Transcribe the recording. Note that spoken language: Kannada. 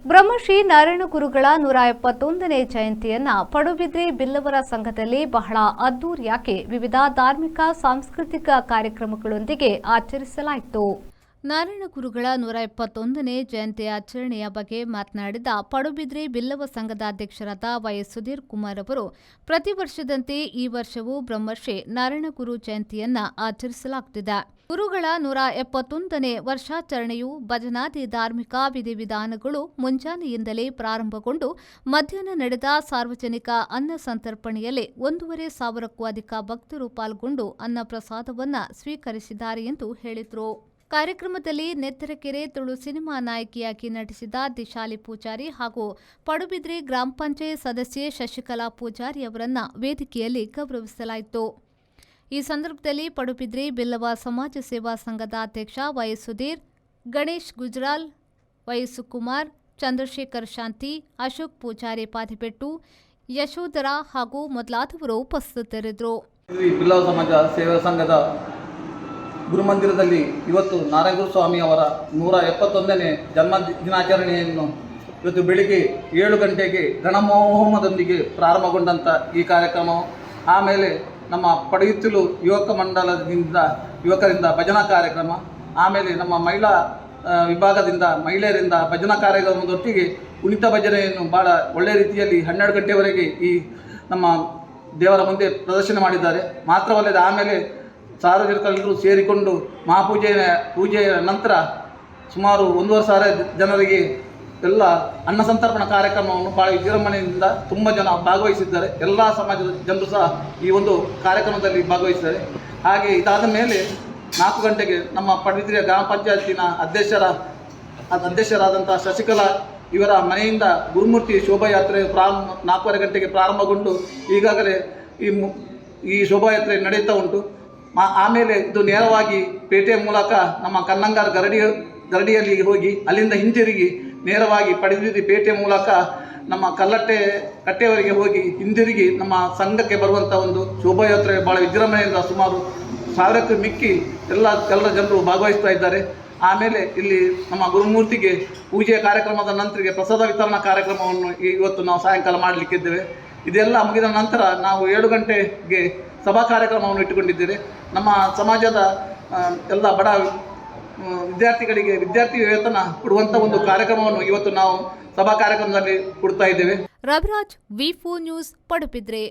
ಬ್ರಹ್ಮಶ್ರೀ ನಾರಾಯಣ ಗುರುಗಳ 171ನೇ ಜಯಂತಿಯನ್ನ ಪಡುಬಿದ್ರಿ ಬಿಲ್ಲವರ ಸಂಘದಲ್ಲಿ ಬಹಳ ಅದ್ದೂರಿಯಾಗಿ ವಿವಿಧ ಧಾರ್ಮಿಕ ಸಾಂಸ್ಕೃತಿಕ ಕಾರ್ಯಕ್ರಮಗಳೊಂದಿಗೆ ಆಚರಿಸಲಾಯಿತು. ನಾರಾಯಣ ಗುರುಗಳ 171ನೇ ಜಯಂತಿ ಆಚರಣೆಯ ಬಗ್ಗೆ ಮಾತನಾಡಿದ ಪಡುಬಿದ್ರಿ ಬಿಲ್ಲವ ಸಂಘದ ಅಧ್ಯಕ್ಷರಾದ ವೈಎಸ್ ಸುಧೀರ್ ಕುಮಾರ್ ಅವರು, ಪ್ರತಿ ವರ್ಷದಂತೆ ಈ ವರ್ಷವೂ ಬ್ರಹ್ಮಶ್ರೀ ನಾರಾಯಣ ಗುರು ಜಯಂತಿಯನ್ನ ಆಚರಿಸಲಾಗುತ್ತಿದೆ. ಗುರುಗಳ 171ನೇ ವರ್ಷಾಚರಣೆಯು ಭಜನಾದಿ ಧಾರ್ಮಿಕ ವಿಧಿವಿಧಾನಗಳು ಮುಂಜಾನೆಯಿಂದಲೇ ಪ್ರಾರಂಭಗೊಂಡು ಮಧ್ಯಾಹ್ನ ನಡೆದ ಸಾರ್ವಜನಿಕ ಅನ್ನ ಸಂತರ್ಪಣೆಯಲ್ಲಿ 1,500ಕ್ಕೂ ಅಧಿಕ ಭಕ್ತರು ಪಾಲ್ಗೊಂಡು ಅನ್ನ ಪ್ರಸಾದವನ್ನು ಸ್ವೀಕರಿಸಿದ್ದಾರೆ ಎಂದು ಹೇಳಿದರು. ಕಾರ್ಯಕ್ರಮದಲ್ಲಿ ನೆತ್ತರಕೆರೆ ತುಳು ಸಿನಿಮಾ ನಾಯಕಿಯಾಗಿ ನಟಿಸಿದ ದಿಶಾಲಿ ಪೂಜಾರಿ ಹಾಗೂ ಪಡುಬಿದ್ರಿ ಗ್ರಾಮ ಪಂಚಾಯತ್ ಸದಸ್ಯೆ ಶಶಿಕಲಾ ಪೂಜಾರಿ ಅವರನ್ನು ವೇದಿಕೆಯಲ್ಲಿ ಗೌರವಿಸಲಾಯಿತು. ಈ ಸಂದರ್ಭದಲ್ಲಿ ಪಡುಬಿದ್ರಿ ಬಿಲ್ಲವ ಸಮಾಜ ಸೇವಾ ಸಂಘದ ಅಧ್ಯಕ್ಷ ವೈಎಸ್ ಸುಧೀರ್, ಗಣೇಶ್ ಗುಜ್ರಾಲ್, ವೈಎಸ್ ಕುಮಾರ್, ಚಂದ್ರಶೇಖರ್ ಶಾಂತಿ, ಅಶೋಕ್ ಪೂಜಾರಿ ಪಾದಿಪೆಟ್ಟು, ಯಶೋಧರ ಹಾಗೂ ಮೊದಲಾದವರು ಉಪಸ್ಥಿತರಿದ್ದರು. ಬಿಲ್ಲವ ಸಮಾಜ ಸೇವಾ ಸಂಘದ ಗುರುಮಂದಿರದಲ್ಲಿ ಇವತ್ತು ನಾರಾಯಣ ಸ್ವಾಮಿ ಅವರ 171ನೇ ಜನ್ಮ ದಿನಾಚರಣೆಯನ್ನು ಇವತ್ತು ಬೆಳಿಗ್ಗೆ 7 ಗಂಟೆಗೆ ಗಣಮೋಹಮದೊಂದಿಗೆ ಪ್ರಾರಂಭಗೊಂಡಂಥ ಈ ಕಾರ್ಯಕ್ರಮವು ಆಮೇಲೆ ನಮ್ಮ ಪಡೆಯುತ್ತಲು ಯುವಕರಿಂದ ಭಜನಾ ಕಾರ್ಯಕ್ರಮ, ಆಮೇಲೆ ನಮ್ಮ ಮಹಿಳಾ ವಿಭಾಗದಿಂದ ಮಹಿಳೆಯರಿಂದ ಭಜನಾ ಕಾರ್ಯಕ್ರಮದೊಟ್ಟಿಗೆ ಕುಣಿತ ಭಜನೆಯನ್ನು ಭಾಳ ಒಳ್ಳೆಯ ರೀತಿಯಲ್ಲಿ 12 ಗಂಟೆವರೆಗೆ ಈ ನಮ್ಮ ದೇವರ ಮುಂದೆ ಪ್ರದರ್ಶನ ಮಾಡಿದ್ದಾರೆ. ಮಾತ್ರವಲ್ಲದೆ ಆಮೇಲೆ ಸಾರ್ವಜನಿಕರೆಲ್ಲರೂ ಸೇರಿಕೊಂಡು ಪೂಜೆಯ ನಂತರ ಸುಮಾರು 1,500 ಜನರಿಗೆ ಎಲ್ಲ ಅನ್ನ ಸಂತರ್ಪಣಾ ಕಾರ್ಯಕ್ರಮವನ್ನು ಭಾಳ ವಿಜೃಂಭಣೆಯಿಂದ ತುಂಬ ಜನ ಭಾಗವಹಿಸಿದ್ದಾರೆ. ಎಲ್ಲ ಸಮಾಜದ ಜನರು ಸಹ ಈ ಒಂದು ಕಾರ್ಯಕ್ರಮದಲ್ಲಿ ಭಾಗವಹಿಸಿದ್ದಾರೆ. ಹಾಗೆ ಇದಾದ ಮೇಲೆ 4 ಗಂಟೆಗೆ ನಮ್ಮ ಪಡುಬಿದ್ರಿ ಗ್ರಾಮ ಪಂಚಾಯತಿನ ಅಧ್ಯಕ್ಷರಾದಂಥ ಶಶಿಕಲಾ ಇವರ ಮನೆಯಿಂದ ಗುರುಮೂರ್ತಿ ಶೋಭಾಯಾತ್ರೆ 4:30 ಗಂಟೆಗೆ ಪ್ರಾರಂಭಗೊಂಡು ಈಗಾಗಲೇ ಈ ಶೋಭಾಯಾತ್ರೆ ನಡೆಯುತ್ತಾ ಉಂಟು. ಆಮೇಲೆ ಇದು ನೇರವಾಗಿ ಪೇಟೆಯ ಮೂಲಕ ನಮ್ಮ ಕನ್ನಂಗಾರ ಗರಡಿಯಲ್ಲಿ ಹೋಗಿ ಅಲ್ಲಿಂದ ಹಿಂತಿರುಗಿ ನೇರವಾಗಿ ಪಡುಬಿದ್ರಿ ಪೇಟೆಯ ಮೂಲಕ ನಮ್ಮ ಕಟ್ಟೆಯವರೆಗೆ ಹೋಗಿ ಹಿಂದಿರುಗಿ ನಮ್ಮ ಸಂಘಕ್ಕೆ ಬರುವಂಥ ಒಂದು ಶೋಭಾಯಾತ್ರೆ ಭಾಳ ವಿಜೃಂಭಣೆಯಿಂದ ಸುಮಾರು 1000ಕ್ಕೂ ಮಿಕ್ಕಿ ಎಲ್ಲ ಜನರು ಭಾಗವಹಿಸ್ತಾ ಇದ್ದಾರೆ. ಆಮೇಲೆ ಇಲ್ಲಿ ನಮ್ಮ ಗುರುಮೂರ್ತಿಗೆ ಪೂಜೆಯ ಕಾರ್ಯಕ್ರಮದ ನಂತರಕ್ಕೆ ಪ್ರಸಾದ ವಿತರಣಾ ಕಾರ್ಯಕ್ರಮವನ್ನು ಇವತ್ತು ನಾವು ಸಾಯಂಕಾಲ ಮಾಡಲಿಕ್ಕಿದ್ದೇವೆ. ಇದೆಲ್ಲ ಮುಗಿದ ನಂತರ ನಾವು 7 ಗಂಟೆಗೆ ಸಭಾ ಕಾರ್ಯಕ್ರಮವನ್ನು ಇಟ್ಟುಕೊಂಡಿದ್ದೇವೆ. ನಮ್ಮ ಸಮಾಜದ ಎಲ್ಲ ಬಡ ವಿದ್ಯಾರ್ಥಿಗಳಿಗೆ ವಿದ್ಯಾರ್ಥಿ ವೇತನ ಕೊಡುವಂಥ ಒಂದು ಕಾರ್ಯಕ್ರಮವನ್ನು ಇವತ್ತು ನಾವು ಸಭಾ ಕಾರ್ಯಕ್ರಮದಲ್ಲಿ ಕೊಡ್ತಾ ಇದ್ದೇವೆ. ರವಿರಾಜ್, ವಿ4 ನ್ಯೂಸ್, ಪಡುಬಿದ್ರಿ.